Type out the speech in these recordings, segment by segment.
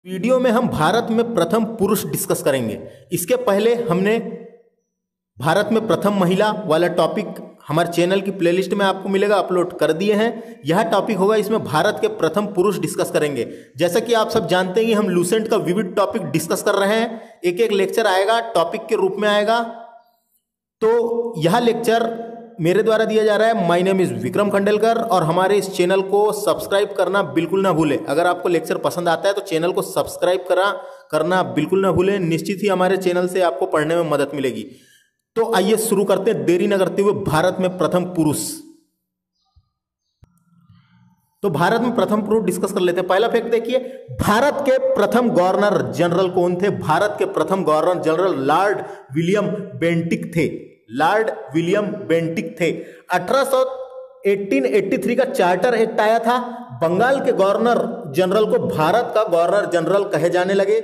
Video में हम भारत में प्रथम पुरुष डिस्कस करेंगे। इसके पहले हमने भारत में प्रथम महिला वाला टॉपिक हमारे चैनल की प्लेलिस्ट में आपको मिलेगा, अपलोड कर दिए हैं। यह टॉपिक होगा, इसमें भारत के प्रथम पुरुष डिस्कस करेंगे। जैसा कि आप सब जानते हैं कि हम लूसेंट का विविध टॉपिक डिस्कस कर रहे हैं। एक एक लेक्चर आएगा, टॉपिक के रूप में आएगा। तो यह लेक्चर मेरे द्वारा दिया जा रहा है। My name is Vikram Khandelkar और हमारे इस चैनल को सब्सक्राइब करना बिल्कुल ना भूलें। अगर आपको लेक्चर पसंद आता है तो चैनल को सब्सक्राइब करना बिल्कुल ना भूलें। निश्चित ही हमारे चैनल से आपको पढ़ने में मदद मिलेगी। तो आइए शुरू करते हैं, देरी न करते हुए। भारत में प्रथम पुरुष, तो भारत में प्रथम पुरुष डिस्कस कर लेते हैं। पहला फैक्ट देखिए, भारत के प्रथम गवर्नर जनरल कौन थे? भारत के प्रथम governor general Lord William Bentinck थे। लॉर्ड विलियम बेंटिक थे। 1883 का चार्टर एक्ट आया था। बंगाल के गवर्नर जनरल को भारत का गवर्नर जनरल कहे जाने लगे।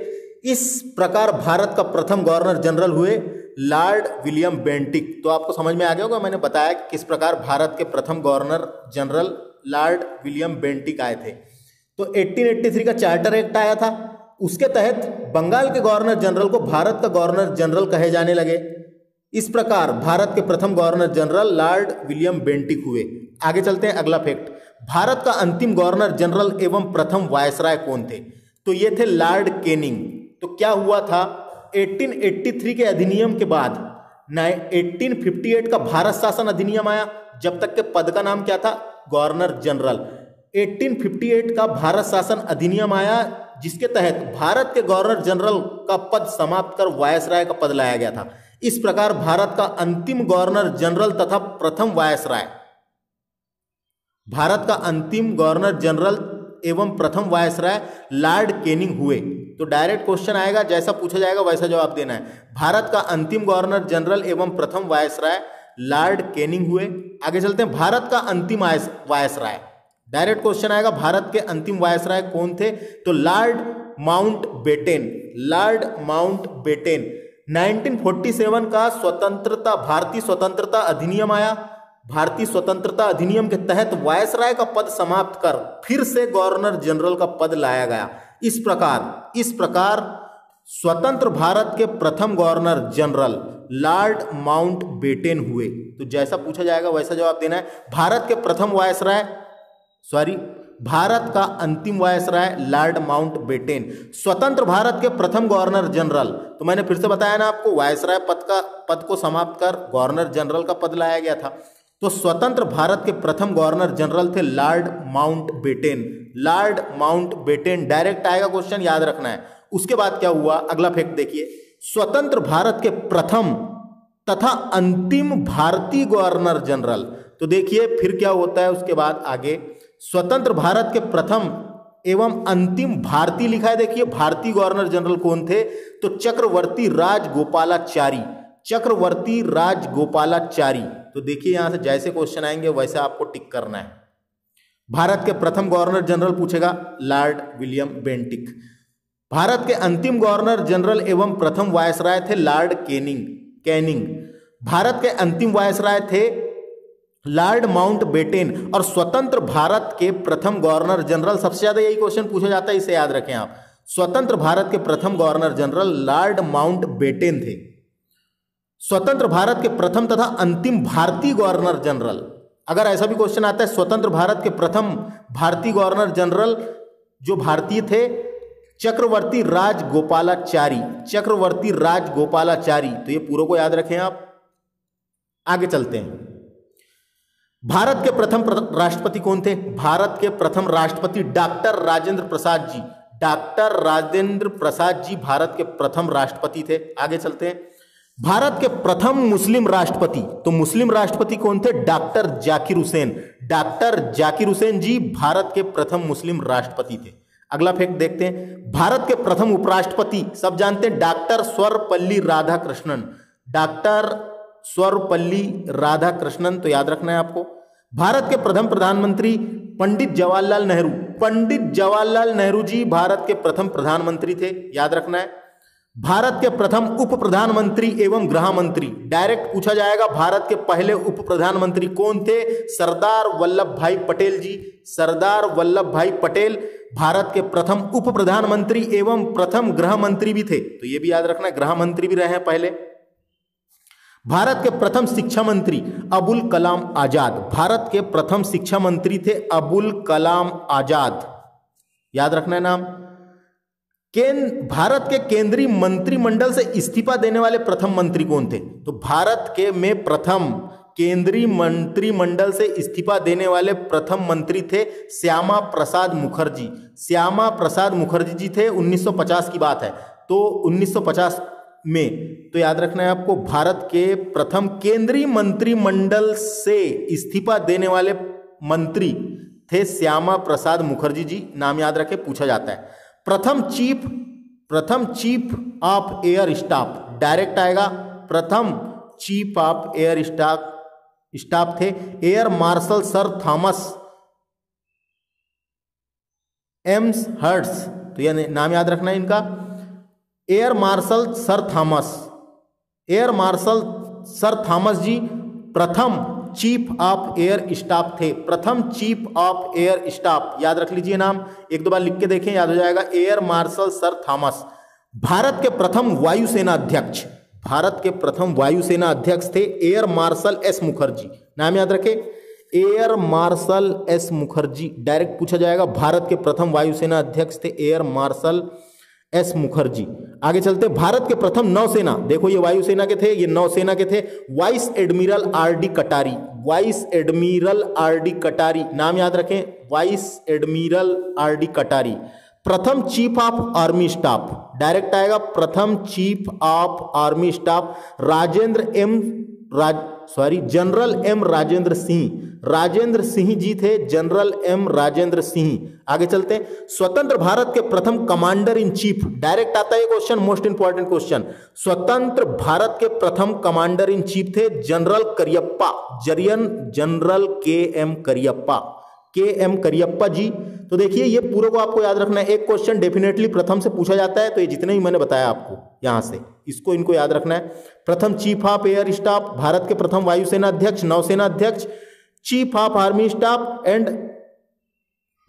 इस प्रकार भारत का प्रथम गवर्नर जनरल हुए लॉर्ड विलियम बेंटिक। तो आपको समझ में आ गया होगा, मैंने बताया कि किस प्रकार भारत के प्रथम governor general Lord William Bentinck आए थे। तो 1883 का चार्टर एक्ट आया था, उसके तहत बंगाल के गवर्नर जनरल को भारत का गवर्नर जनरल कहे जाने लगे। इस प्रकार भारत के प्रथम governor general Lord William Bentinck हुए। आगे चलते हैं, अगला फैक्ट, भारत का अंतिम गवर्नर जनरल एवं प्रथम वायसराय कौन थे? तो ये थे लॉर्ड कैनिंग। तो क्या हुआ था, 1883 के अधिनियम के बाद 1858 का भारत शासन अधिनियम आया। जब तक के पद का नाम क्या था? Governor general. 1858 का भारत शासन अधिनियम आया, जिसके तहत भारत के गवर्नर जनरल का पद समाप्त कर वायसराय का पद लाया गया था। इस प्रकार भारत का अंतिम गवर्नर जनरल तथा प्रथम वायसराय, भारत का अंतिम गवर्नर जनरल एवं प्रथम वायसराय लॉर्ड कैनिंग हुए। तो डायरेक्ट क्वेश्चन आएगा, जैसा पूछा जाएगा वैसा जवाब देना है। भारत का अंतिम गवर्नर जनरल एवं प्रथम वायसराय लॉर्ड कैनिंग हुए। आगे चलते हैं, भारत का अंतिम वायसराय, डायरेक्ट क्वेश्चन आएगा, भारत के अंतिम वायसराय कौन थे? तो लॉर्ड माउंटबेटन। Lord Mountbatten. 1947 का भारतीय स्वतंत्रता अधिनियम आया। भारतीय स्वतंत्रता अधिनियम के तहत वायसराय का पद समाप्त कर फिर से गवर्नर जनरल का पद लाया गया। इस प्रकार स्वतंत्र भारत के प्रथम गवर्नर जनरल लॉर्ड माउंटबेटन हुए। तो जैसा पूछा जाएगा वैसा जवाब देना है। भारत का अंतिम वायसराय लॉर्ड माउंटबेटन। स्वतंत्र भारत के प्रथम गवर्नर जनरल, तो मैंने फिर से बताया ना आपको, वायसराय पद को समाप्त कर गवर्नर जनरल का पद लाया गया था। तो स्वतंत्र भारत के प्रथम गवर्नर जनरल थे Lord Mountbatten. Lord Mountbatten, direct आएगा क्वेश्चन, याद रखना है। उसके बाद क्या हुआ, अगला फैक्ट देखिए, स्वतंत्र भारत के प्रथम तथा अंतिम भारतीय गवर्नर जनरल। तो देखिए फिर क्या होता है उसके बाद आगे, स्वतंत्र भारत के प्रथम एवं अंतिम भारतीय लिखा है। देखिए भारतीय गवर्नर जनरल कौन थे? तो चक्रवर्ती राजगोपालाचारी। चक्रवर्ती राजगोपालाचारी। तो देखिए यहां से जैसे क्वेश्चन आएंगे वैसे आपको टिक करना है। भारत के प्रथम गवर्नर जनरल पूछेगा, लॉर्ड विलियम बेंटिक। भारत के अंतिम गवर्नर जनरल एवं प्रथम वायसराय थे लॉर्ड कैनिंग। भारत के अंतिम वायसराय थे लॉर्ड माउंटबेटन। और स्वतंत्र भारत के प्रथम गवर्नर जनरल, सबसे ज्यादा यही क्वेश्चन पूछा जाता है, इसे याद रखें आप। स्वतंत्र भारत के प्रथम गवर्नर जनरल लॉर्ड माउंटबेटन थे। स्वतंत्र भारत के प्रथम तथा अंतिम भारतीय गवर्नर जनरल, अगर ऐसा भी क्वेश्चन आता है, स्वतंत्र भारत के प्रथम भारतीय गवर्नर जनरल जो भारतीय थे, चक्रवर्ती राजगोपालाचारी। चक्रवर्ती राजगोपालाचारी। तो ये पूरा को याद रखें आप। आगे चलते हैं, भारत के प्रथम राष्ट्रपति कौन थे? भारत के प्रथम राष्ट्रपति डॉक्टर राजेंद्र प्रसाद जी। डॉक्टर राजेंद्र प्रसाद जी भारत के प्रथम राष्ट्रपति थे। आगे चलते हैं, भारत के प्रथम मुस्लिम राष्ट्रपति। तो मुस्लिम राष्ट्रपति कौन थे? डॉक्टर जाकिर हुसैन। डॉक्टर जाकिर हुसैन जी भारत के प्रथम मुस्लिम राष्ट्रपति थे। अगला फैक्ट देखते हैं, भारत के प्रथम उपराष्ट्रपति सब जानते हैं, डॉक्टर सर्वपल्ली राधाकृष्णन। डॉक्टर सर्वपल्ली राधाकृष्णन, तो याद रखना है आपको। भारत के प्रथम प्रधानमंत्री पंडित जवाहरलाल नेहरू। पंडित जवाहरलाल नेहरू जी भारत के प्रथम प्रधानमंत्री थे, याद रखना है। भारत के प्रथम उप प्रधानमंत्री एवं गृह मंत्री, डायरेक्ट पूछा जाएगा, भारत के पहले उप प्रधानमंत्री कौन थे? सरदार वल्लभ भाई पटेल जी। सरदार वल्लभ भाई पटेल भारत के प्रथम उप प्रधानमंत्री एवं प्रथम गृह मंत्री भी थे, तो ये भी याद रखना, गृह मंत्री भी रहे हैं पहले। भारत के प्रथम शिक्षा मंत्री अबुल कलाम आजाद, भारत के प्रथम शिक्षा मंत्री थे अबुल कलाम आजाद, याद रखना है नाम। भारत के केंद्रीय मंत्रिमंडल से इस्तीफा देने वाले प्रथम मंत्री कौन थे? तो भारत के में प्रथम केंद्रीय मंत्रिमंडल से इस्तीफा देने वाले प्रथम मंत्री थे श्यामा प्रसाद मुखर्जी। श्यामा प्रसाद मुखर्जी जी थे, 1950 की बात है, तो 1950 में, तो याद रखना है आपको, भारत के प्रथम केंद्रीय मंत्रिमंडल से इस्तीफा देने वाले मंत्री थे श्यामा प्रसाद मुखर्जी जी, नाम याद रखे, पूछा जाता है। प्रथम chief of air staff, direct आएगा, प्रथम चीफ ऑफ एयर स्टाफ थे एयर मार्शल सर थॉमस एम्स हर्ट्स, तो यह नाम याद रखना है इनका, air marshal sir Thomas, air marshal sir Thomas ji प्रथम चीफ ऑफ एयर स्टाफ थे, प्रथम चीफ ऑफ एयर स्टाफ, याद रख लीजिए नाम, एक दो बार लिख के देखें, याद हो जाएगा, air marshal sir Thomas. Bharat के प्रथम वायुसेना अध्यक्ष, भारत के प्रथम वायुसेना अध्यक्ष थे एयर मार्शल एस मुखर्जी, नाम याद रखें, air marshal S Mukherjee, direct पूछा जाएगा, भारत के प्रथम वायुसेना अध्यक्ष थे एयर मार्शल एस मुखर्जी। आगे चलते, भारत के प्रथम नौसेना, देखो ये वायुसेना के थे, ये नौसेना के थे, वाइस एडमिरल आर डी कटारी, वाइस एडमिरल आर डी कटारी, नाम याद रखें, vice admiral R D Katari. प्रथम chief of army staff, direct आएगा, प्रथम chief of army staff general M Rajendra Singh, Rajendra Singh ji थे, जनरल एम राजेंद्र सिंह। आगे चलते हैं, स्वतंत्र भारत के प्रथम कमांडर इन चीफ, डायरेक्ट आता है क्वेश्चन, मोस्ट इंपॉर्टेंट क्वेश्चन, स्वतंत्र भारत के प्रथम कमांडर इन चीफ थे जनरल करियप्पा, जनरल के एम करियप्पा जी। तो देखिए ये पूरा को आपको याद रखना है, एक क्वेश्चन डेफिनेटली प्रथम से पूछा जाता है, तो ये जितने ही मैंने बताया आपको यहां से, इसको इनको याद रखना है। प्रथम chief of air staff, Bharat के प्रथम वायुसेना अध्यक्ष, नौसेना अध्यक्ष, chief of army staff and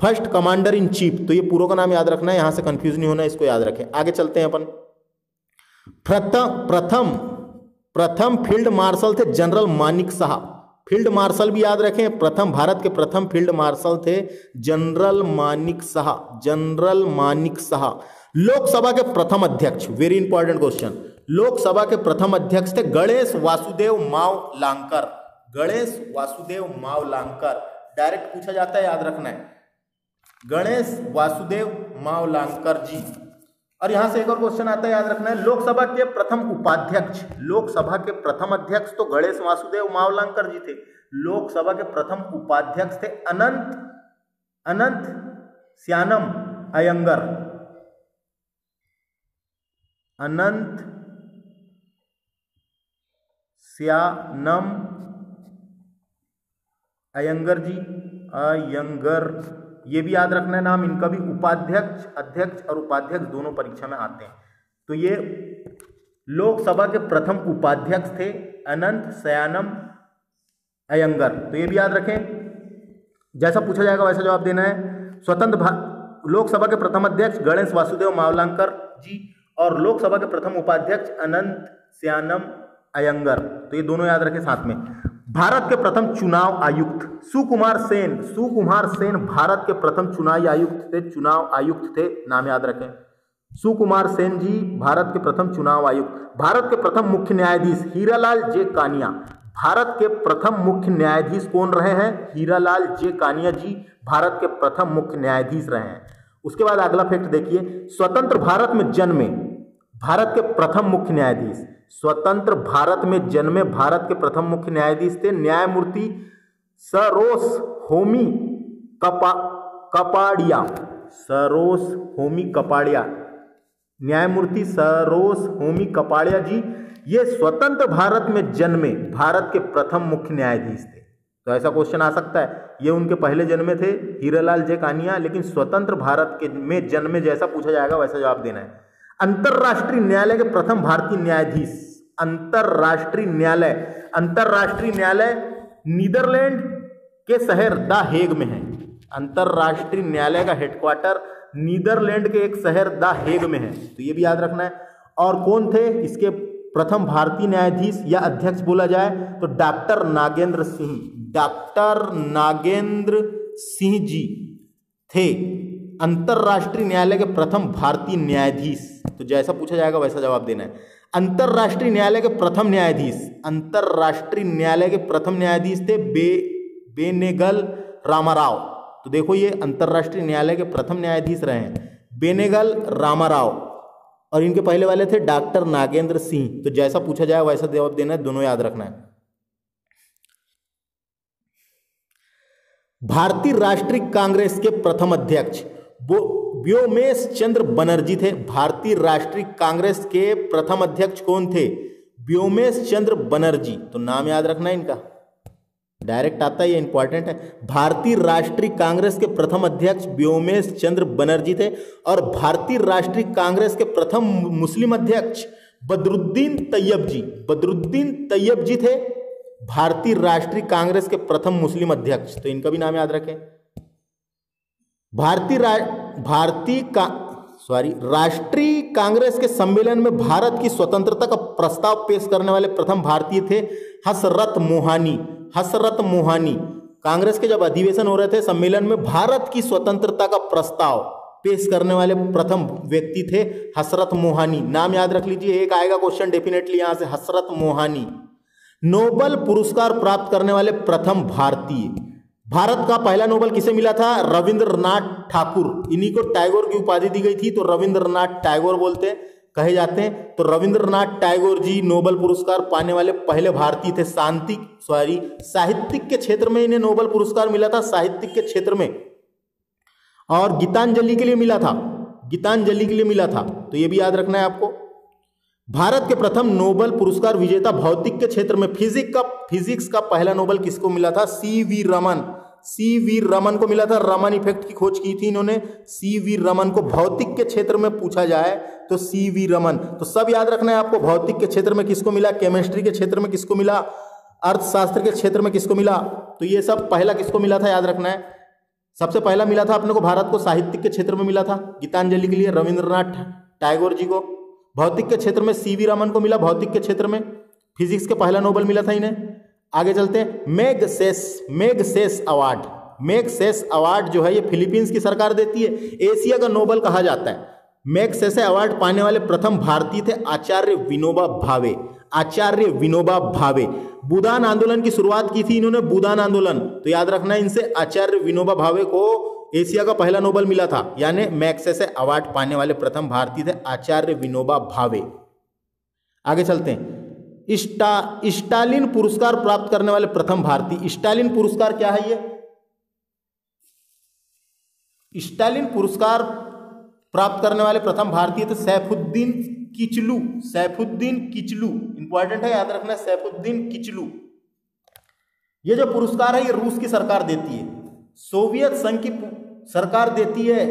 first commander in chief, तो ये पूरा का नाम याद रखना है, यहां से कंफ्यूज नहीं होना, इसको याद रखें। आगे चलते हैं अपन, प्रथम फील्ड मार्शल थे general Manik Shah, field marshal भी याद रखें, प्रथम भारत के प्रथम फील्ड मार्शल थे जनरल मानिक शाह, जनरल मानिक शाह। लोकसभा के प्रथम अध्यक्ष, वेरी इंपॉर्टेंट क्वेश्चन, लोकसभा के प्रथम अध्यक्ष थे गणेश वासुदेव मावलांकर, गणेश वासुदेव मावलांकर, डायरेक्ट पूछा जाता है, याद रखना है, गणेश वासुदेव मावलांकर जी। और यहां से एक और क्वेश्चन आता है, याद रखना है, लोकसभा के प्रथम उपाध्यक्ष, लोकसभा के प्रथम अध्यक्ष तो गणेश वासुदेव मावलांकर जी थे, लोकसभा के प्रथम उपाध्यक्ष थे अनंत श्यानम अयंगर, अनंत श्यानम अयंगर जी, अयंगर, ये भी याद रखना है नाम, इनका भी उपाध्यक्ष, अध्यक्ष और उपाध्यक्ष दोनों परीक्षा में आते हैं। तो ये लोकसभा के प्रथम उपाध्यक्ष थे अनंत श्यानम अयंगर, तो ये भी याद रखें, जैसा पूछा जाएगा वैसा जवाब देना है। लोकसभा के प्रथम अध्यक्ष गणेश वासुदेव मावलांकर जी और लोकसभा के प्रथम उपाध्यक्ष अनंत श्यानम अयंगर, तो ये दोनों याद रखें साथ में। भारत के प्रथम चुनाव आयुक्त सुकुमार सेन भारत के प्रथम चुनाव आयुक्त थे, नाम याद रखें, सुकुमार सेन जी भारत के प्रथम चुनाव आयुक्त। भारत के प्रथम मुख्य न्यायाधीश हीरालाल जे कानिया, भारत के प्रथम मुख्य न्यायाधीश कौन रहे हैं? हीरालाल जे कानिया जी भारत के प्रथम मुख्य न्यायाधीश रहे हैं। उसके बाद अगला फैक्ट देखिए, स्वतंत्र भारत में जन्मे भारत के प्रथम मुख्य न्यायाधीश, स्वतंत्र भारत में जन्मे भारत के प्रथम मुख्य न्यायाधीश थे न्यायमूर्ति सरोज होमी कपाड़िया, सरोज होमी कपाड़िया, न्यायमूर्ति सरोज होमी कपाड़िया जी, ये स्वतंत्र भारत में जन्मे भारत के प्रथम मुख्य न्यायाधीश थे। तो ऐसा क्वेश्चन आ सकता है, ये उनके पहले जन्मे थे हीरालाल जे कानिया, लेकिन स्वतंत्र भारत के में जन्मे जैसा पूछा जाएगा वैसा जवाब देना है। अंतरराष्ट्रीय न्यायालय के प्रथम भारतीय न्यायाधीश, अंतरराष्ट्रीय न्यायालय नीदरलैंड के शहर द हेग में है। अंतरराष्ट्रीय न्यायालय का हेडक्वार्टर नीदरलैंड के एक शहर द हेग में है, तो ये भी याद रखना है। और कौन थे इसके प्रथम भारतीय न्यायाधीश या अध्यक्ष बोला जाए तो डॉक्टर नागेंद्र सिंह जी थे अंतरराष्ट्रीय न्यायालय के प्रथम भारतीय न्यायाधीश। तो जैसा पूछा जाएगा वैसा जवाब देना है। अंतरराष्ट्रीय न्यायालय के प्रथम न्यायाधीश थे बेनेगल रामाराव। तो देखो ये अंतरराष्ट्रीय न्यायालय के प्रथम न्यायाधीश रहे हैं बेनेगल रामाराव, और इनके पहले वाले थे डॉक्टर नागेंद्र सिंह। तो जैसा पूछा जाए वैसा जवाब देना है, दोनों याद रखना है। भारतीय राष्ट्रीय कांग्रेस के प्रथम अध्यक्ष व्योमेश चंद्र बनर्जी थे। भारतीय राष्ट्रीय कांग्रेस के प्रथम अध्यक्ष कौन थे? व्योमेश चंद्र बनर्जी। तो नाम याद रखना है इनका, डायरेक्ट आता है, ये इंपॉर्टेंट है। भारतीय राष्ट्रीय कांग्रेस के प्रथम अध्यक्ष व्योमेश चंद्र बनर्जी थे। और भारतीय राष्ट्रीय कांग्रेस के प्रथम मुस्लिम अध्यक्ष बदरुद्दीन तैयब जी थे। भारतीय राष्ट्रीय कांग्रेस के प्रथम मुस्लिम अध्यक्ष, तो इनका भी नाम याद रखें। राष्ट्रीय कांग्रेस के सम्मेलन में भारत की स्वतंत्रता का प्रस्ताव पेश करने वाले प्रथम भारतीय थे हसरत मोहानी। कांग्रेस के जब अधिवेशन हो रहे थे सम्मेलन में भारत की स्वतंत्रता का प्रस्ताव पेश करने वाले प्रथम व्यक्ति थे हसरत मोहानी। नाम याद रख लीजिए, एक आएगा क्वेश्चन डेफिनेटली यहां से, हसरत मोहानी। नोबेल पुरस्कार प्राप्त करने वाले प्रथम भारतीय, भारत का पहला नोबेल किसे मिला था? रविंद्रनाथ ठाकुर। इन्हीं को टैगोर की उपाधि दी गई थी, तो रविंद्रनाथ टैगोर कहे जाते हैं। तो रविंद्रनाथ टैगोर जी नोबेल पुरस्कार पाने वाले पहले भारतीय थे। साहित्यिक के क्षेत्र में इन्हें नोबेल पुरस्कार मिला था, साहित्यिक के क्षेत्र में। और गीतांजलि के लिए मिला था, तो ये भी याद रखना है आपको। भारत के प्रथम नोबेल पुरस्कार विजेता भौतिक के क्षेत्र में फिजिक्स का पहला नोबेल किसको मिला था? सी वी रमन को मिला था। रमन इफेक्ट की खोज की थी इन्होंने, सी वी रमन को। भौतिक के क्षेत्र में पूछा जाए तो सी वी रमन। तो सब याद रखना है आपको, भौतिक के क्षेत्र में किसको मिला, केमिस्ट्री के क्षेत्र में किसको मिला, अर्थशास्त्र के क्षेत्र में किसको मिला। तो ये सब पहला किसको मिला था याद रखना है। सबसे पहला मिला था अपने को भारत को साहित्यिक के क्षेत्र में मिला था गीतांजलि के लिए रविंद्रनाथ टैगोर जी को। भौतिक के क्षेत्र में सी वी रमन को मिला, भौतिक के क्षेत्र में। फिजिक्स के पहला नोबेल मिला था इन्हें। आगे चलते हैं। मैग्सेस अवार्ड जो है ये फिलीपींस की सरकार देती है, एशिया का नोबेल कहा जाता है। मैग्सेसे अवार्ड पाने वाले प्रथम भारतीय थे आचार्य विनोबा भावे। बूदान आंदोलन की शुरुआत की थी इन्होंने, बूदान आंदोलन। तो याद रखना है इनसे, आचार्य विनोबा भावे को एशिया का पहला नोबेल मिला था, यानी मैग्सेसे अवार्ड पाने वाले प्रथम भारतीय थे आचार्य विनोबा भावे। आगे चलते हैं। स्टालिन पुरस्कार प्राप्त करने वाले प्रथम भारतीय। स्टालिन पुरस्कार क्या है ये? स्टालिन पुरस्कार प्राप्त करने वाले प्रथम भारतीय थे सैफुद्दीन किचलू। इंपॉर्टेंट है, याद रखना, सैफुद्दीन किचलू। ये जो पुरस्कार है ये रूस की सरकार देती है, सोवियत संघ की सरकार देती है।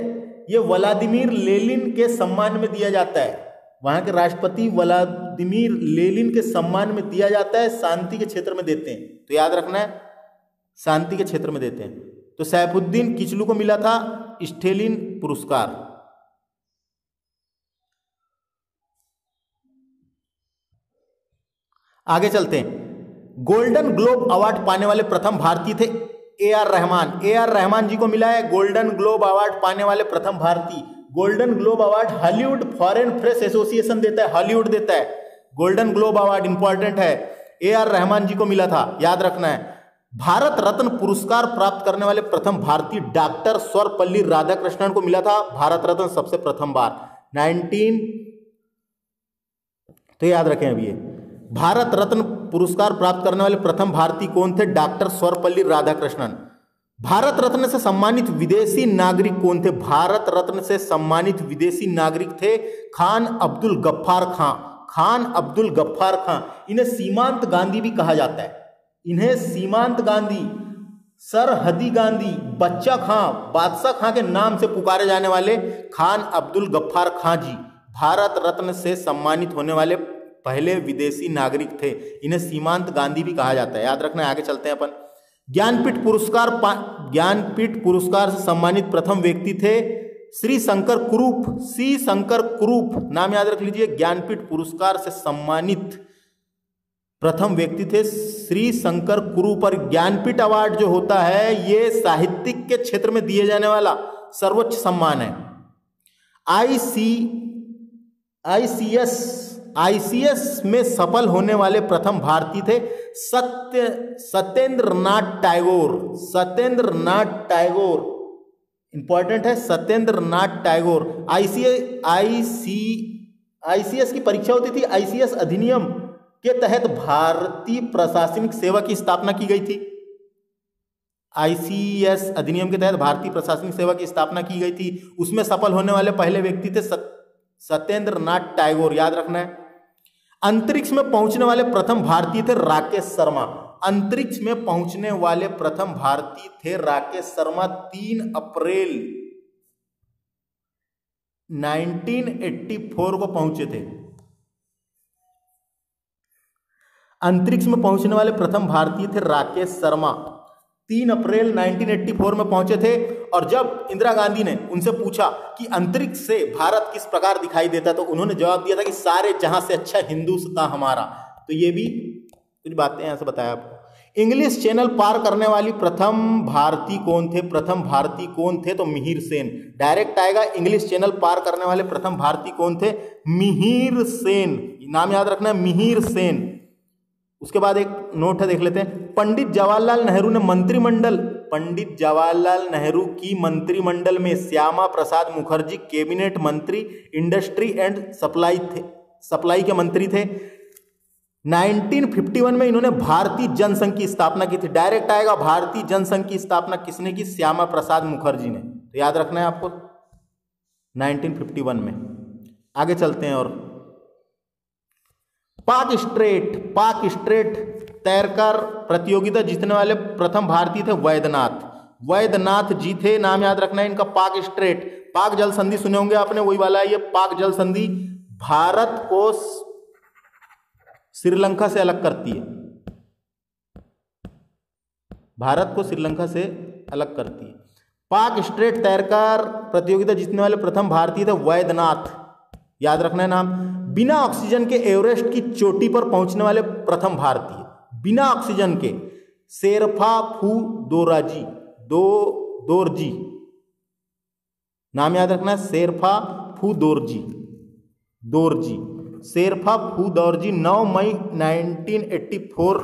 ये व्लादिमीर लेनिन के सम्मान में दिया जाता है, वहां के राष्ट्रपति व्लादिमीर लेनिन के सम्मान में दिया जाता है, शांति के क्षेत्र में देते हैं। तो याद रखना है, शांति के क्षेत्र में देते हैं। तो सैफुद्दीन किचलू को मिला था स्टालिन पुरस्कार। आगे चलते हैं। गोल्डन ग्लोब अवार्ड पाने वाले प्रथम भारतीय थे ए.आर. रहमान जी को मिला है गोल्डन ग्लोब अवार्ड पाने वाले प्रथम भारतीय। Golden globe award Hollywood foreign press association देता है, हॉलीवुड देता है गोल्डन ग्लोब अवार्ड, इंपॉर्टेंट है। ए.आर. रहमान जी को मिला था, याद रखना है। भारत रत्न पुरस्कार प्राप्त करने वाले प्रथम भारतीय डॉक्टर सर्वपल्ली राधाकृष्णन को मिला था भारत रत्न सबसे प्रथम बार 19। तो याद रखें अभी ये भारत रत्न पुरस्कार प्राप्त करने वाले प्रथम भारतीय कौन थे? डॉक्टर सर्वपल्ली राधाकृष्णन। भारत रत्न से सम्मानित विदेशी नागरिक कौन थे? भारत रत्न से सम्मानित विदेशी नागरिक थे खान अब्दुल गफ्फार खां। इन्हें सीमांत गांधी भी कहा जाता है, इन्हें सीमांत गांधी, सरहदी गांधी, बच्चा खां, बादशाह खां के नाम से पुकारे जाने वाले खान अब्दुल गफ्फार खां जी भारत रत्न से सम्मानित होने वाले पहले विदेशी नागरिक थे। इन्हें सीमांत गांधी भी कहा जाता है, याद रखना। आगे चलते हैं अपन। ज्ञानपीठ पुरस्कार से सम्मानित प्रथम व्यक्ति थे श्री शंकर कुरूप। सी शंकर कुरूप नाम याद रख लीजिए। ज्ञानपीठ पुरस्कार से सम्मानित प्रथम व्यक्ति थे श्री शंकर कुरूप। और ज्ञानपीठ अवार्ड जो होता है ये साहित्यिक के क्षेत्र में दिए जाने वाला सर्वोच्च सम्मान है। आईसीएस में सफल होने वाले प्रथम भारतीय थे सत्येंद्र नाथ टैगोर। इंपॉर्टेंट है, सत्येंद्र नाथ टैगोर। आईसीएस की परीक्षा होती थी। आईसीएस अधिनियम के तहत भारतीय प्रशासनिक सेवा की स्थापना की गई थी। आईसीएस अधिनियम के तहत भारतीय प्रशासनिक सेवा की स्थापना की गई थी। उसमें सफल होने वाले पहले व्यक्ति थे सत्येंद्र नाथ टैगोर, याद रखना है। अंतरिक्ष में पहुंचने वाले प्रथम भारतीय थे राकेश शर्मा। अंतरिक्ष में पहुंचने वाले प्रथम भारतीय थे राकेश शर्मा। 3 अप्रैल 1984 को पहुंचे थे। अंतरिक्ष में पहुंचने वाले प्रथम भारतीय थे राकेश शर्मा। 3 अप्रैल 1984 में पहुंचे थे। और जब इंदिरा गांधी ने उनसे पूछा कि अंतरिक्ष से भारत किस प्रकार दिखाई देता, तो उन्होंने जवाब दिया था कि सारे जहां से अच्छा हिंदुस्तान हमारा। तो ये भी कुछ बातें यहां से बताया आपको। इंग्लिश चैनल पार करने वाली प्रथम भारतीय कौन थे? प्रथम भारतीय कौन थे? तो मिहिर सेन। डायरेक्ट आएगा, इंग्लिश चैनल पार करने वाले प्रथम भारतीय कौन थे? मिहिर सेन। नाम याद रखना है, मिहिर सेन। उसके बाद एक नोट है, देख लेते हैं। पंडित जवाहरलाल नेहरू की मंत्रिमंडल में श्यामा प्रसाद मुखर्जी कैबिनेट मंत्री, इंडस्ट्री एंड सप्लाई के मंत्री थे। 1951 में इन्होंने भारतीय जनसंघ की स्थापना की थी। डायरेक्ट आएगा, भारतीय जनसंघ की स्थापना किसने की? श्यामा प्रसाद मुखर्जी ने। तो याद रखना है आपको 1951 में। आगे चलते हैं। और पाक स्ट्रेट तैरकर प्रतियोगिता जीतने वाले प्रथम भारतीय थे वैद्यनाथ जी थे। नाम याद रखना है इनका, पाक स्ट्रेट। पाक जल संधि सुने होंगे आपने, वही वाला है ये पाक जल संधि। भारत को श्रीलंका से अलग करती है। भारत को श्रीलंका से अलग करती है। पाक स्ट्रेट तैरकर प्रतियोगिता जीतने वाले प्रथम भारतीय थे वैद्यनाथ, याद रखना है नाम। बिना ऑक्सीजन के एवरेस्ट की चोटी पर पहुंचने वाले प्रथम भारतीय, बिना ऑक्सीजन के, शेरपा फू दोरजी। नाम याद रखना, शेरपा फू दोरजी। शेरपा फू दोरजी 9 मई 1984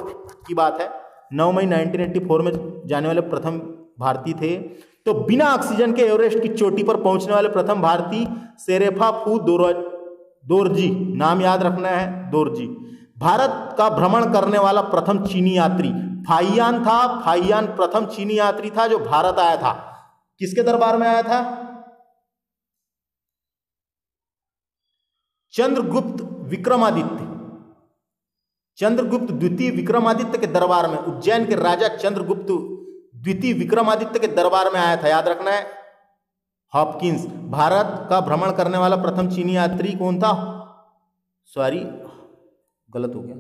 की बात है। 9 मई 1984 में जाने वाले प्रथम भारतीय थे। तो बिना ऑक्सीजन के एवरेस्ट की चोटी पर पहुंचने वाले प्रथम भारतीय शेरपा फू दोरजी। नाम याद रखना है, दोरजी। भारत का भ्रमण करने वाला प्रथम चीनी यात्री फाइयान था। फाइयान प्रथम चीनी यात्री था जो भारत आया था। किसके दरबार में आया था? चंद्रगुप्त द्वितीय विक्रमादित्य के दरबार में, उज्जैन के राजा चंद्रगुप्त द्वितीय विक्रमादित्य के दरबार में आया था, याद रखना है। हॉपकिंस। भारत का भ्रमण करने वाला प्रथम चीनी यात्री कौन था? सॉरी, गलत हो गया।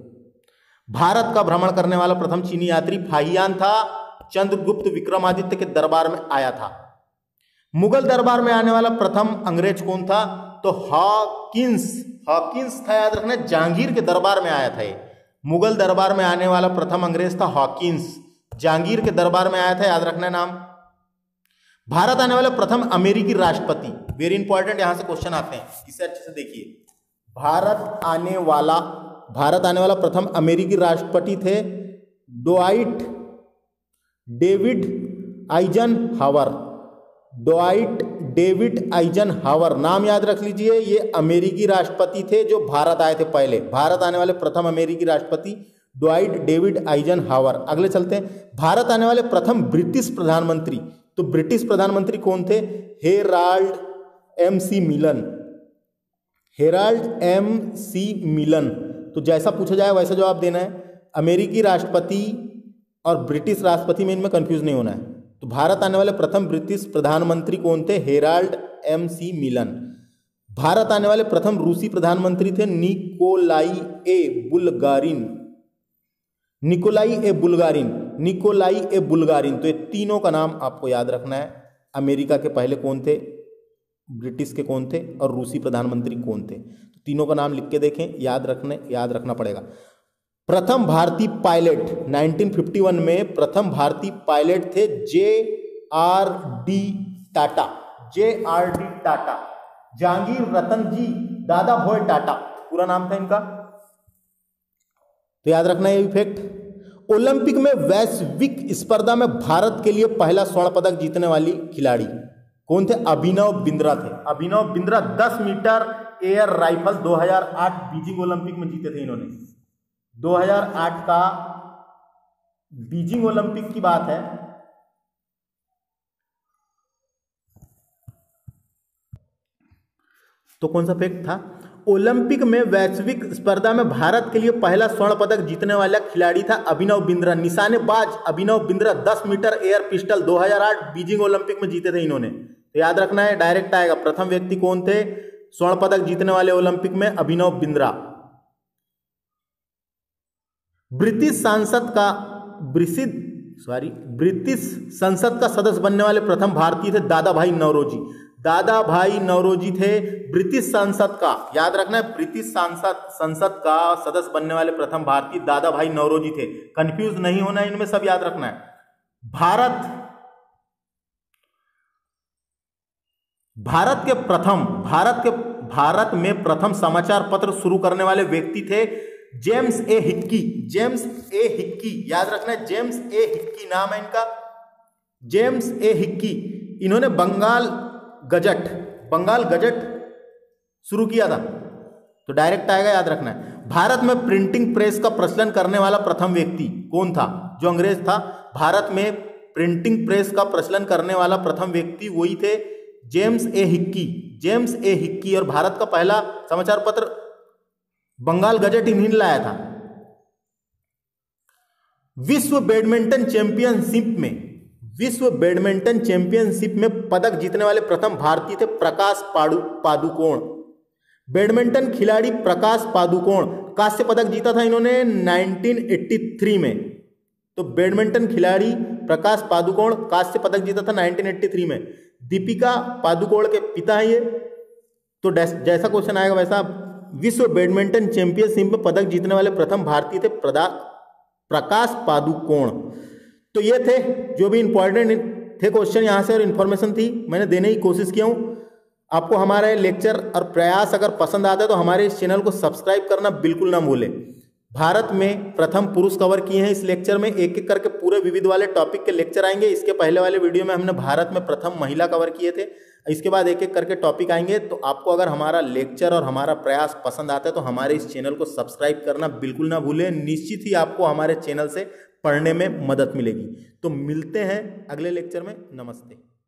भारत का भ्रमण करने वाला प्रथम चीनी यात्री फाहियान था। चंद्रगुप्त विक्रमादित्य के दरबार में आया था। मुगल दरबार में आने वाला प्रथम अंग्रेज कौन था? तो हॉकिंस था, याद रखना। जहांगीर के दरबार में आया था ये। मुगल दरबार में आने वाला प्रथम अंग्रेज था हॉकिंस। जहांगीर के दरबार में आया था, याद रखना नाम। भारत आने वाले प्रथम अमेरिकी राष्ट्रपति, वेरी इंपॉर्टेंट, यहां से क्वेश्चन आते हैं, इसे अच्छे से देखिए। भारत आने वाला प्रथम अमेरिकी राष्ट्रपति थे डोनाल्ड डेविड आइजनहावर। नाम याद रख लीजिए, ये अमेरिकी राष्ट्रपति थे जो भारत आए थे पहले। भारत आने वाले प्रथम अमेरिकी राष्ट्रपति डोनाल्ड डेविड आइजनहावर। अगले चलते हैं। भारत आने वाले प्रथम ब्रिटिश प्रधानमंत्री, तो ब्रिटिश प्रधानमंत्री कौन थे? हेराल्ड एम सी मिलन। तो जैसा पूछा जाए वैसा जवाब देना है। अमेरिकी राष्ट्रपति और ब्रिटिश राष्ट्रपति में इनमें कंफ्यूज नहीं होना है। तो भारत आने वाले प्रथम ब्रिटिश प्रधानमंत्री कौन थे? हेराल्ड एम सी मिलन। भारत आने वाले प्रथम रूसी प्रधानमंत्री थे निकोलाई ए बुल्गारिन। तो ये तीनों का नाम आपको याद रखना है। अमेरिका के पहले कौन थे, ब्रिटिश के कौन थे, और रूसी प्रधानमंत्री कौन थे। तो तीनों का नाम लिख के देखें, याद रखना पड़ेगा। प्रथम भारतीय पायलट 1951 में प्रथम भारतीय पायलट थे जे.आर.डी. टाटा। जहांगीर रतन जी दादाभाई टाटा पूरा नाम था इनका। तो याद रखना ये फैक्ट। ओलंपिक में वैश्विक स्पर्धा में भारत के लिए पहला स्वर्ण पदक जीतने वाली खिलाड़ी कौन थे? अभिनव बिंद्रा थे। Abhinav Bindra 10 metre air rifle 2008 Beijing Olympic में जीते थे इन्होंने। 2008 का बीजिंग ओलंपिक की बात है। तो कौन सा फैक्ट था? ओलंपिक में वैश्विक स्पर्धा में भारत के लिए पहला स्वर्ण पदक जीतने वाला खिलाड़ी था अभिनव बिंद्रा। निशानेबाज Abhinav Bindra 10 metre air pistol 2008 Beijing Olympic में जीते थे इन्होंने। तो याद रखना है, डायरेक्ट आएगा। प्रथम व्यक्ति कौन थे स्वर्ण पदक जीतने वाले ओलंपिक में? अभिनव बिंद्रा। ब्रिटिश संसद का सदस्य बनने वाले प्रथम भारतीय थे दादाभाई नौरोजी। दादाभाई नौरोजी थे ब्रिटिश संसद का, याद रखना है, ब्रिटिश संसद का सदस्य बनने वाले प्रथम भारतीय दादाभाई नौरोजी थे। कंफ्यूज नहीं होना है इनमें, सब याद रखना है। भारत में प्रथम समाचार पत्र शुरू करने वाले व्यक्ति थे जेम्स ए हिक्की। याद रखना है, जेम्स ए हिक्की नाम है इनका, जेम्स ए हिक्की। इन्होंने बंगाल गजट शुरू किया था। तो डायरेक्ट आएगा, याद रखना है। भारत में प्रिंटिंग प्रेस का प्रचलन करने वाला प्रथम व्यक्ति कौन था? जो अंग्रेज था। भारत में प्रिंटिंग प्रेस का प्रचलन करने वाला प्रथम व्यक्ति वही थे जेम्स ए हिक्की। और भारत का पहला समाचार पत्र बंगाल गजट इन्हीं ने लाया था। विश्व बैडमिंटन चैंपियनशिप में पदक जीतने वाले प्रथम भारतीय थे प्रकाश पादुकोण। बैडमिंटन खिलाड़ी प्रकाश पादुकोण, कांस्य पदक जीता था इन्होंने 1983 में। तो बैडमिंटन खिलाड़ी प्रकाश पादुकोण कांस्य पदक जीता था 1983 में। दीपिका पादुकोण के पिता हैं ये। तो जैसा क्वेश्चन आएगा वैसा। विश्व बैडमिंटन चैंपियनशिप में पदक जीतने वाले प्रथम भारतीय थे प्रकाश पादुकोण। तो ये थे जो भी इंपॉर्टेंट थे क्वेश्चन यहाँ से और इन्फॉर्मेशन थी, मैंने देने की कोशिश किया हूँ। आपको हमारे लेक्चर और प्रयास अगर पसंद आता है तो हमारे इस चैनल को सब्सक्राइब करना बिल्कुल ना भूलें। भारत में प्रथम पुरुष कवर किए हैं इस लेक्चर में, एक एक करके पूरे विविध वाले टॉपिक के लेक्चर आएंगे। इसके पहले वाले वीडियो में हमने भारत में प्रथम महिला कवर किए थे। इसके बाद एक एक करके टॉपिक आएंगे। तो आपको अगर हमारा लेक्चर और हमारा प्रयास पसंद आता है तो हमारे इस चैनल को सब्सक्राइब करना बिल्कुल ना भूलें। निश्चित ही आपको हमारे चैनल से पढ़ने में मदद मिलेगी। तो मिलते हैं अगले लेक्चर में। नमस्ते।